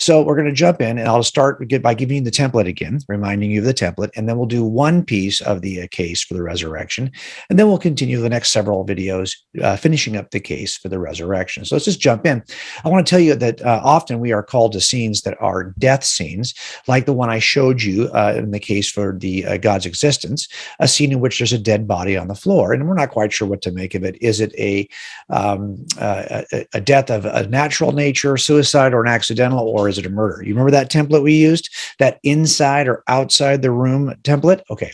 So we're going to jump in, and I'll start by giving you the template again, reminding you of the template, and then we'll do one piece of the case for the resurrection, and then we'll continue the next several videos, finishing up the case for the resurrection. So let's just jump in. I want to tell you that often we are called to scenes that are death scenes, like the one I showed you in the case for the God's existence, a scene in which there's a dead body on the floor, and we're not quite sure what to make of it. Is it a death of a natural nature, suicide, or an accidental, or is it a murder? You remember that template we used, that inside or outside the room template? Okay,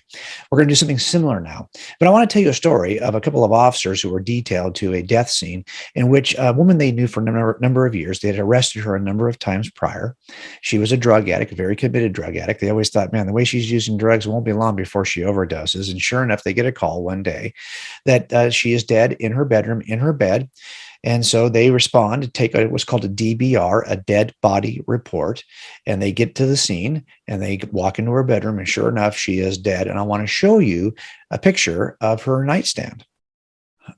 we're going to do something similar now. But I want to tell you a story of a couple of officers who were detailed to a death scene in which a woman they knew for a number of years, they had arrested her a number of times prior. She was a drug addict, a very committed drug addict. They always thought, man, the way she's using drugs, won't be long before she overdoses. And sure enough, they get a call one day that she is dead in her bedroom, in her bed. And so they respond to take what's called a DBR, a dead body report, and they get to the scene and they walk into her bedroom, and sure enough, she is dead. And I want to show you a picture of her nightstand.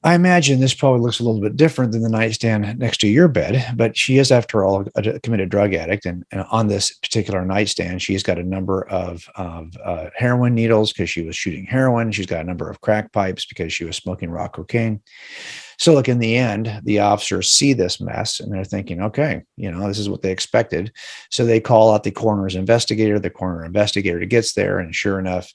I imagine this probably looks a little bit different than the nightstand next to your bed, but she is, after all, a committed drug addict. And on this particular nightstand, she's got a number of heroin needles because she was shooting heroin. She's got a number of crack pipes because she was smoking raw cocaine. So, look, in the end, the officers see this mess and they're thinking, okay, this is what they expected. So they call out the coroner's investigator. The coroner investigator gets there, and sure enough,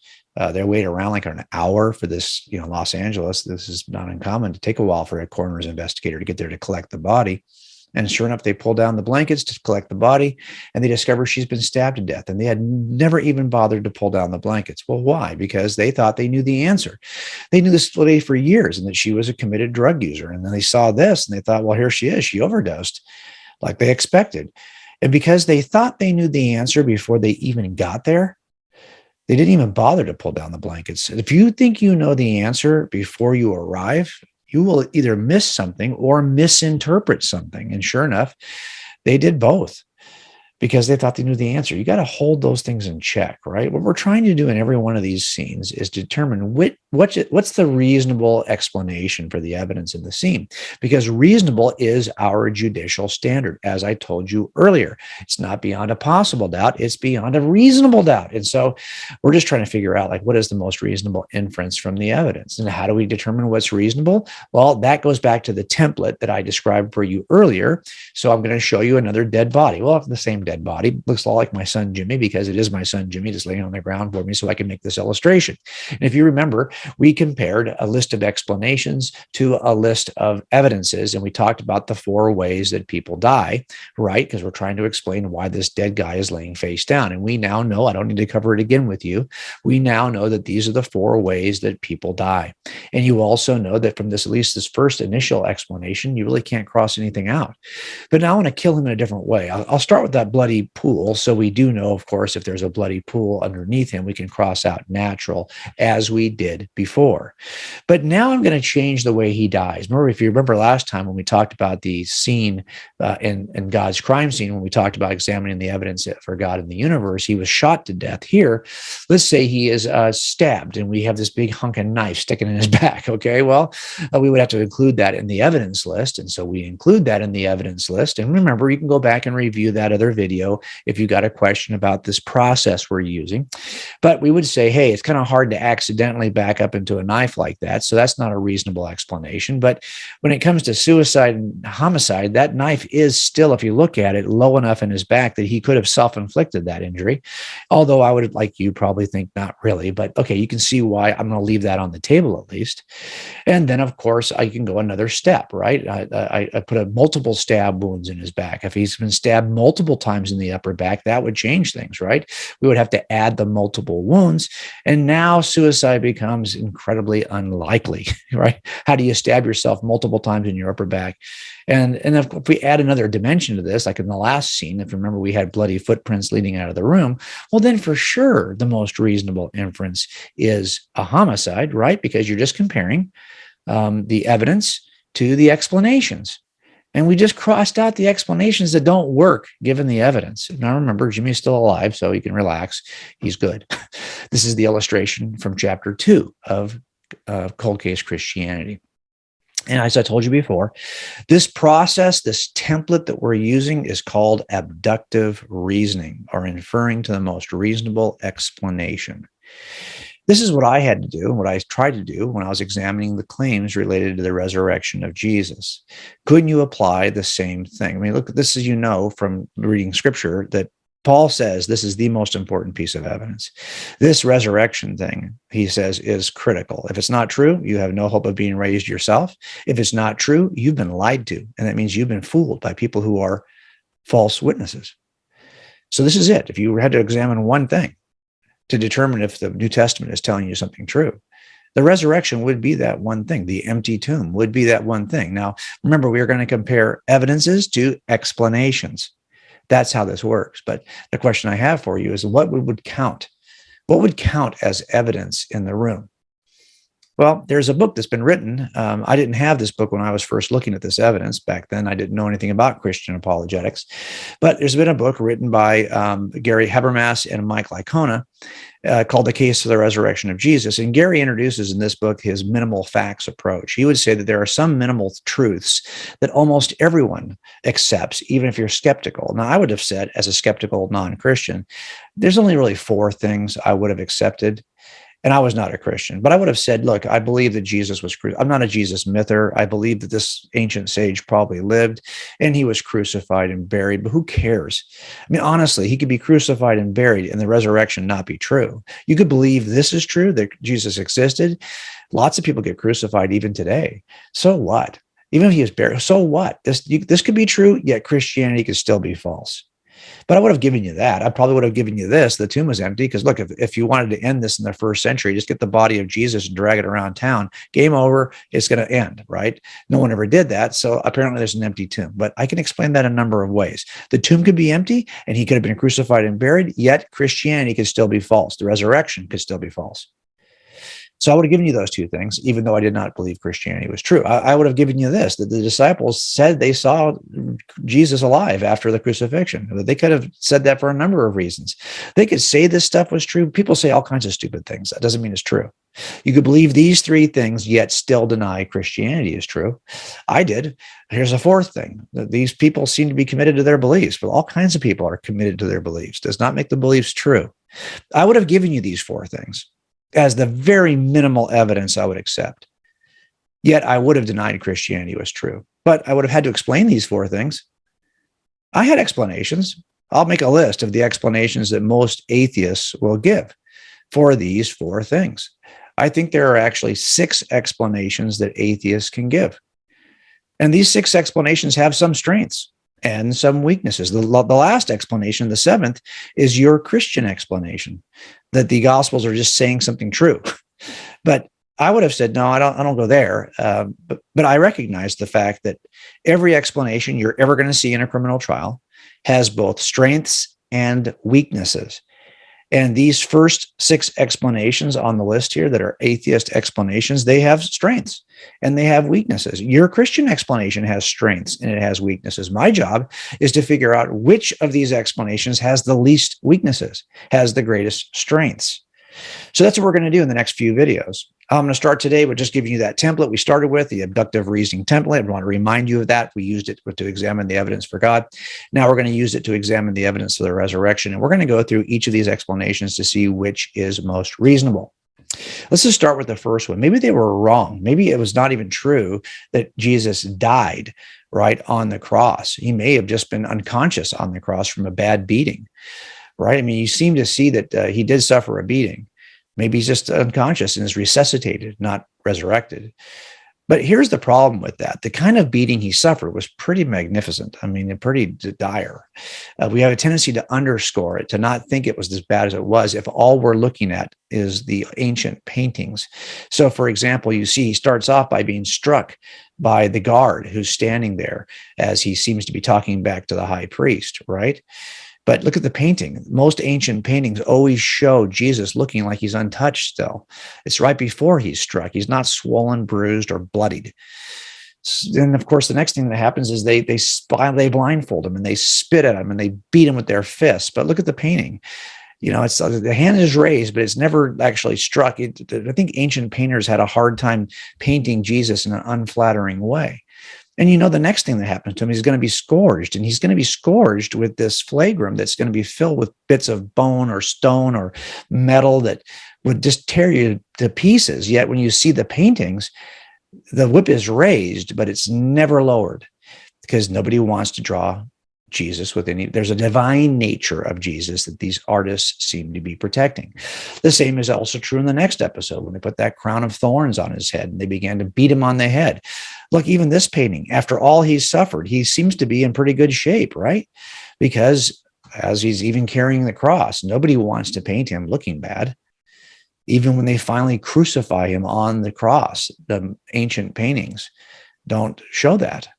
they wait around like an hour for this, Los Angeles. This is not uncommon to take a while for a coroner's investigator to get there to collect the body. And sure enough, they pull down the blankets to collect the body, and they discover she's been stabbed to death. And they had never even bothered to pull down the blankets. Well, why? Because they thought they knew the answer. They knew this lady for years and that she was a committed drug user. And then they saw this and they thought, well, here she is. She overdosed like they expected. And because they thought they knew the answer before they even got there, they didn't even bother to pull down the blankets. If you think you know the answer before you arrive, you will either miss something or misinterpret something. And sure enough, they did both because they thought they knew the answer. You got to hold those things in check, right? What we're trying to do in every one of these scenes is determine what's the reasonable explanation for the evidence in the scene, because reasonable is our judicial standard. As I told you earlier, it's not beyond a possible doubt, it's beyond a reasonable doubt. And so we're just trying to figure out, like, what is the most reasonable inference from the evidence? And how do we determine what's reasonable? Well, that goes back to the template that I described for you earlier. So I'm going to show you another dead body. Well, the same dead body looks a lot like my son Jimmy, because it is my son Jimmy just laying on the ground for me so I can make this illustration. And if you remember, we compared a list of explanations to a list of evidences, and we talked about the 4 ways that people die, right? Because we're trying to explain why this dead guy is laying face down. And we now know, I don't need to cover it again with you, we now know that these are the 4 ways that people die. And you also know that from this, at least this first initial explanation, you really can't cross anything out. But now I want to kill him in a different way. I'll start with that bloody pool. So we do know, of course, if there's a bloody pool underneath him, we can cross out natural, as we did before. But now I'm going to change the way he dies. Remember, if you remember last time when we talked about the scene in God's crime scene, when we talked about examining the evidence for God in the universe, he was shot to death. Here, let's say he is stabbed and we have this big hunk of knife sticking in his back. Okay, well, we would have to include that in the evidence list. And so we include that in the evidence list. And remember, you can go back and review that other video if you got a question about this process we're using. But we would say, hey, it's kind of hard to accidentally back up into a knife like that. So that's not a reasonable explanation. But when it comes to suicide and homicide, that knife is still, if you look at it, low enough in his back that he could have self-inflicted that injury. Although I would, like you, probably think not really. But okay, you can see why I'm going to leave that on the table at least. And then, of course, I can go another step, right? I put a multiple stab wounds in his back. If he's been stabbed multiple times in the upper back, that would change things, right? We would have to add the multiple wounds. And now suicide becomes incredibly unlikely, right? How do you stab yourself multiple times in your upper back? And if we add another dimension to this, like in the last scene, if you remember, we had bloody footprints leading out of the room. Well, then for sure, the most reasonable inference is a homicide, right? Because you're just comparing the evidence to the explanations. And we just crossed out the explanations that don't work given the evidence. Now, remember, Jimmy's still alive, so you can relax. He's good. This is the illustration from chapter 2 of Cold Case Christianity. And as I told you before, this process, this template that we're using is called abductive reasoning, or inferring to the most reasonable explanation. This is what I had to do and what I tried to do when I was examining the claims related to the resurrection of Jesus. Couldn't you apply the same thing? I mean, look, this is, you know, from reading scripture that Paul says this is the most important piece of evidence. This resurrection thing, he says, is critical. If it's not true, you have no hope of being raised yourself. If it's not true, you've been lied to. And that means you've been fooled by people who are false witnesses. So this is it. If you had to examine one thing to determine if the New Testament is telling you something true, the resurrection would be that one thing. The empty tomb would be that one thing. Now, remember, we are going to compare evidences to explanations. That's how this works. But the question I have for you is what would count? What would count as evidence in the room? Well, there's a book that's been written. I didn't have this book when I was first looking at this evidence. Back then, I didn't know anything about Christian apologetics. But there's been a book written by Gary Habermas and Mike Licona called The Case for the Resurrection of Jesus. And Gary introduces in this book his minimal facts approach. He would say that there are some minimal truths that almost everyone accepts, even if you're skeptical. Now, I would have said, as a skeptical non-Christian, there's only really 4 things I would have accepted. And I was not a Christian, but I would have said, look, I believe that Jesus was crucified. I'm not a Jesus myther. I believe that this ancient sage probably lived and he was crucified and buried, but who cares? I mean, honestly, he could be crucified and buried and the resurrection not be true. You could believe this is true, that Jesus existed. Lots of people get crucified even today. So what? Even if he was buried, so what? This could be true, yet Christianity could still be false. But I would have given you that. I probably would have given you this. The tomb was empty because, look, if you wanted to end this in the 1st century, just get the body of Jesus and drag it around town. Game over. It's going to end, right? No one ever did that. So apparently there's an empty tomb. But I can explain that a number of ways. The tomb could be empty and he could have been crucified and buried, yet Christianity could still be false. The resurrection could still be false. So I would have given you those 2 things, even though I did not believe Christianity was true. I would have given you this, that the disciples said they saw Jesus alive after the crucifixion. They could have said that for a number of reasons. They could say this stuff was true. People say all kinds of stupid things. That doesn't mean it's true. You could believe these 3 things, yet still deny Christianity is true. I did. Here's a 4th thing. These people seem to be committed to their beliefs, but all kinds of people are committed to their beliefs. Does not make the beliefs true. I would have given you these 4 things as the very minimal evidence I would accept. Yet I would have denied Christianity was true. But I would have had to explain these 4 things. I had explanations. I'll make a list of the explanations that most atheists will give for these 4 things. I think there are actually 6 explanations that atheists can give. And these 6 explanations have some strengths and some weaknesses. The last explanation, the 7th, is your Christian explanation, that the Gospels are just saying something true. But I would have said, no, I don't go there. But I recognize the fact that every explanation you're ever going to see in a criminal trial has both strengths and weaknesses. And these first 6 explanations on the list here that are atheist explanations, they have strengths and they have weaknesses. Your Christian explanation has strengths and it has weaknesses. My job is to figure out which of these explanations has the least weaknesses, has the greatest strengths. So that's what we're going to do in the next few videos. I'm going to start today with just giving you that template we started with, the abductive reasoning template. I want to remind you of that. We used it to examine the evidence for God. Now we're going to use it to examine the evidence for the resurrection. And we're going to go through each of these explanations to see which is most reasonable. Let's just start with the first one. Maybe they were wrong. Maybe it was not even true that Jesus died right on the cross. He may have just been unconscious on the cross from a bad beating, right? I mean, you seem to see that he did suffer a beating. Maybe he's just unconscious and is resuscitated, not resurrected. But here's the problem with that. The kind of beating he suffered was pretty magnificent. I mean, pretty dire. We have a tendency to underscore it, to not think it was as bad as it was if all we're looking at is the ancient paintings. So, for example, you see he starts off by being struck by the guard who's standing there as he seems to be talking back to the high priest, right? But look at the painting. Most ancient paintings always show Jesus looking like he's untouched still. It's right before he's struck. He's not swollen, bruised, or bloodied. Then, of course, the next thing that happens is they blindfold him and they spit at him and they beat him with their fists. But look at the painting. It's the hand is raised, but it's never actually struck. I think ancient painters had a hard time painting Jesus in an unflattering way. And the next thing that happens to him, he's going to be scourged, and he's going to be scourged with this flagrum that's going to be filled with bits of bone or stone or metal that would just tear you to pieces. Yet when you see the paintings, the whip is raised, but it's never lowered, because nobody wants to draw Jesus with any. There's a divine nature of Jesus that these artists seem to be protecting. The same is also true in the next episode when they put that crown of thorns on his head and they began to beat him on the head. Look, even this painting, after all he's suffered, he seems to be in pretty good shape, right? Because as he's even carrying the cross, nobody wants to paint him looking bad. Even when they finally crucify him on the cross, the ancient paintings don't show that.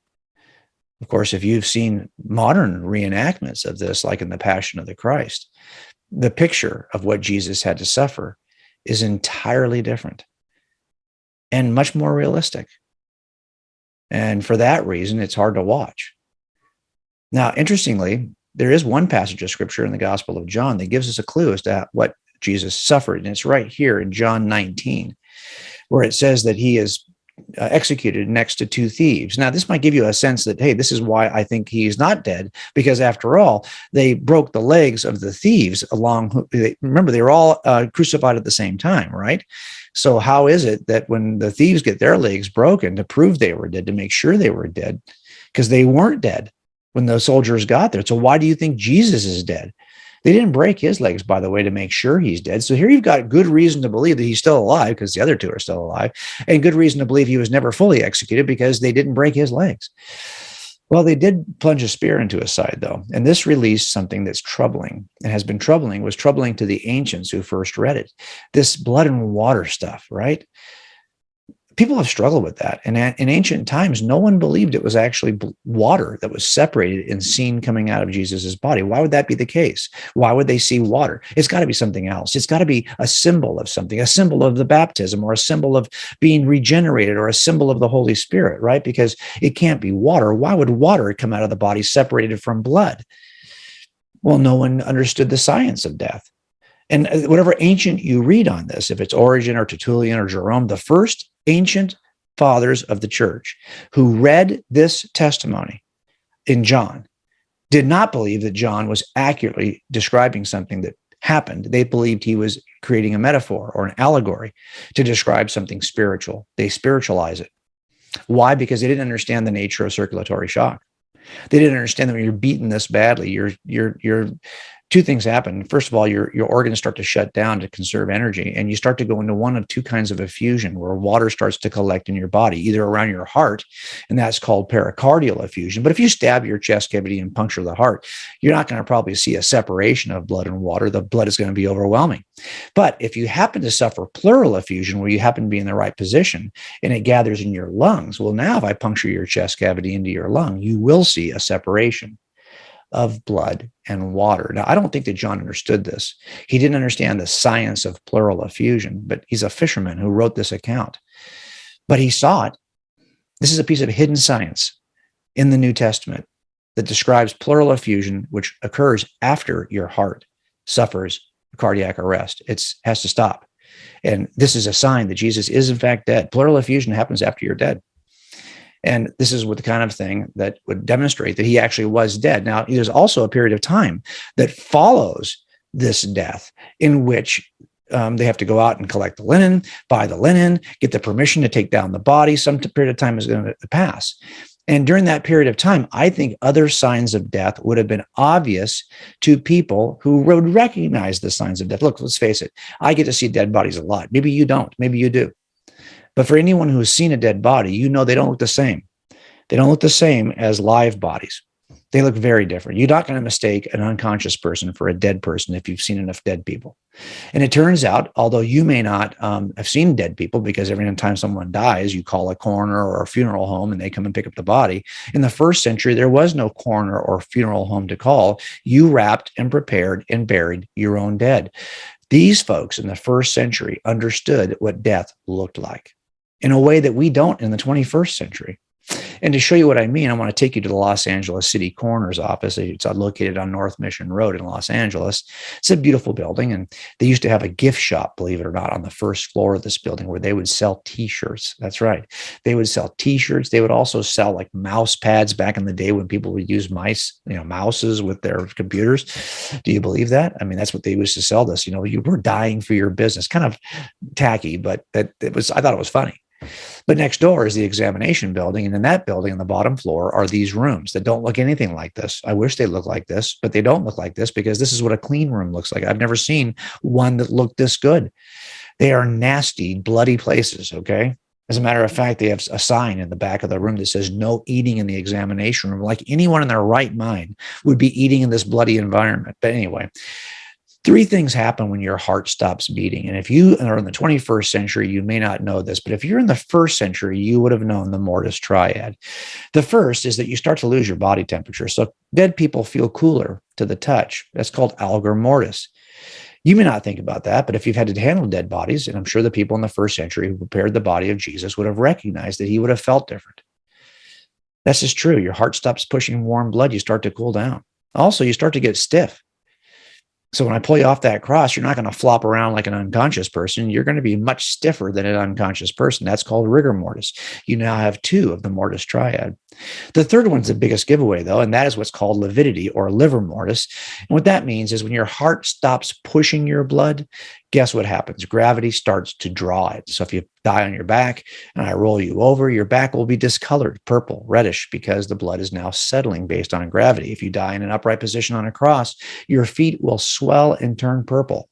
Of course, if you've seen modern reenactments of this, like in the Passion of the Christ, the picture of what Jesus had to suffer is entirely different and much more realistic. And for that reason, it's hard to watch. Now, interestingly, there is one passage of scripture in the Gospel of John that gives us a clue as to what Jesus suffered. And it's right here in John 19, where it says that he is executed next to two thieves. Now, this might give you a sense that, hey, this is why I think he's not dead, because after all, they broke the legs of the thieves remember, they were all crucified at the same time, right? So how is it that when the thieves get their legs broken to prove they were dead, to make sure they were dead, because they weren't dead when the soldiers got there. So why do you think Jesus is dead? They didn't break his legs, by the way, to make sure he's dead. So here you've got good reason to believe that he's still alive, because the other two are still alive, and good reason to believe he was never fully executed because they didn't break his legs. Well, they did plunge a spear into his side, though, and this released something that's troubling and has been troubling, was troubling to the ancients who first read it. This blood and water stuff, right? People have struggled with that. And in ancient times, no one believed it was actually water that was separated and seen coming out of Jesus's body. Why would that be the case? Why would they see water? It's got to be something else. It's got to be a symbol of something, a symbol of the baptism, or a symbol of being regenerated, or a symbol of the Holy Spirit, right? Because it can't be water. Why would water come out of the body separated from blood? Well, no one understood the science of death. And whatever ancient you read on this, if it's Origen or Tertullian or Jerome, the first ancient fathers of the church who read this testimony in John did not believe that John was accurately describing something that happened. They believed he was creating a metaphor or an allegory to describe something spiritual. They spiritualize it. Why? Because they didn't understand the nature of circulatory shock. They didn't understand that when you're beaten this badly, you're two things happen. First of all, your organs start to shut down to conserve energy, and you start to go into one of two kinds of effusion, where water starts to collect in your body, either around your heart, and that's called pericardial effusion. But if you stab your chest cavity and puncture the heart, you're not going to probably see a separation of blood and water. The blood is going to be overwhelming. But if you happen to suffer pleural effusion, where you happen to be in the right position and it gathers in your lungs, well, now if I puncture your chest cavity into your lung, you will see a separation of blood and water. Now, I don't think that John understood this. He didn't understand the science of pleural effusion, but he's a fisherman who wrote this account. But he saw it. This is a piece of hidden science in the New Testament that describes pleural effusion, which occurs after your heart suffers cardiac arrest. It has to stop. And this is a sign that Jesus is in fact dead. Pleural effusion happens after you're dead. And this is what the kind of thing that would demonstrate that he actually was dead. Now, there's also a period of time that follows this death in which they have to go out and collect the linen, buy the linen, get the permission to take down the body. Some period of time is going to pass. And during that period of time, I think other signs of death would have been obvious to people who would recognize the signs of death. Look, let's face it. I get to see dead bodies a lot. Maybe you don't. Maybe you do. But for anyone who has seen a dead body, you know they don't look the same. They don't look the same as live bodies. They look very different. You're not going to mistake an unconscious person for a dead person if you've seen enough dead people. And it turns out, although you may not have seen dead people, because every time someone dies, you call a coroner or a funeral home and they come and pick up the body. In the first century, there was no coroner or funeral home to call. You wrapped and prepared and buried your own dead. These folks in the first century understood what death looked like in a way that we don't in the 21st century. And to show you what I mean, I want to take you to the Los Angeles City Coroner's Office. It's located on North Mission Road in Los Angeles. It's a beautiful building, and they used to have a gift shop, believe it or not, on the first floor of this building where they would sell T-shirts. That's right. They would sell T-shirts. They would also sell like mouse pads back in the day when people would use mouses with their computers. Do you believe that? I mean, that's what they used to sell this. You were dying for your business. Kind of tacky, but I thought it was funny. But next door is the examination building. And in that building, on the bottom floor, are these rooms that don't look anything like this. I wish they looked like this, but they don't look like this because this is what a clean room looks like. I've never seen one that looked this good. They are nasty, bloody places. Okay. As a matter of fact, they have a sign in the back of the room that says no eating in the examination room. Like anyone in their right mind would be eating in this bloody environment. But anyway, three things happen when your heart stops beating. And if you are in the 21st century, you may not know this, but if you're in the first century, you would have known the mortis triad. The first is that you start to lose your body temperature. So dead people feel cooler to the touch. That's called algor mortis. You may not think about that, but if you've had to handle dead bodies, and I'm sure the people in the first century who prepared the body of Jesus would have recognized that he would have felt different. That's just true. Your heart stops pushing warm blood. You start to cool down. Also, you start to get stiff. So when I pull you off that cross, you're not going to flop around like an unconscious person. You're going to be much stiffer than an unconscious person. That's called rigor mortis. You now have two of the mortis triad. The third one's the biggest giveaway, though, and that is what's called lividity or liver mortis. And what that means is when your heart stops pushing your blood, guess what happens? Gravity starts to draw it. So if you die on your back and I roll you over, your back will be discolored, purple, reddish, because the blood is now settling based on gravity. If you die in an upright position on a cross, your feet will swell and turn purple.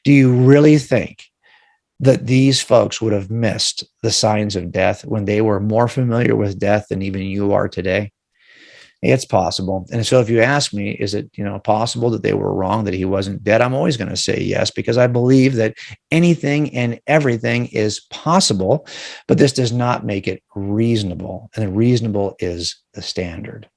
Do you really think that these folks would have missed the signs of death when they were more familiar with death than even you are today? It's possible. And so if you ask me, is it, possible that they were wrong, that he wasn't dead? I'm always going to say yes, because I believe that anything and everything is possible, but this does not make it reasonable. And the reasonable is the standard.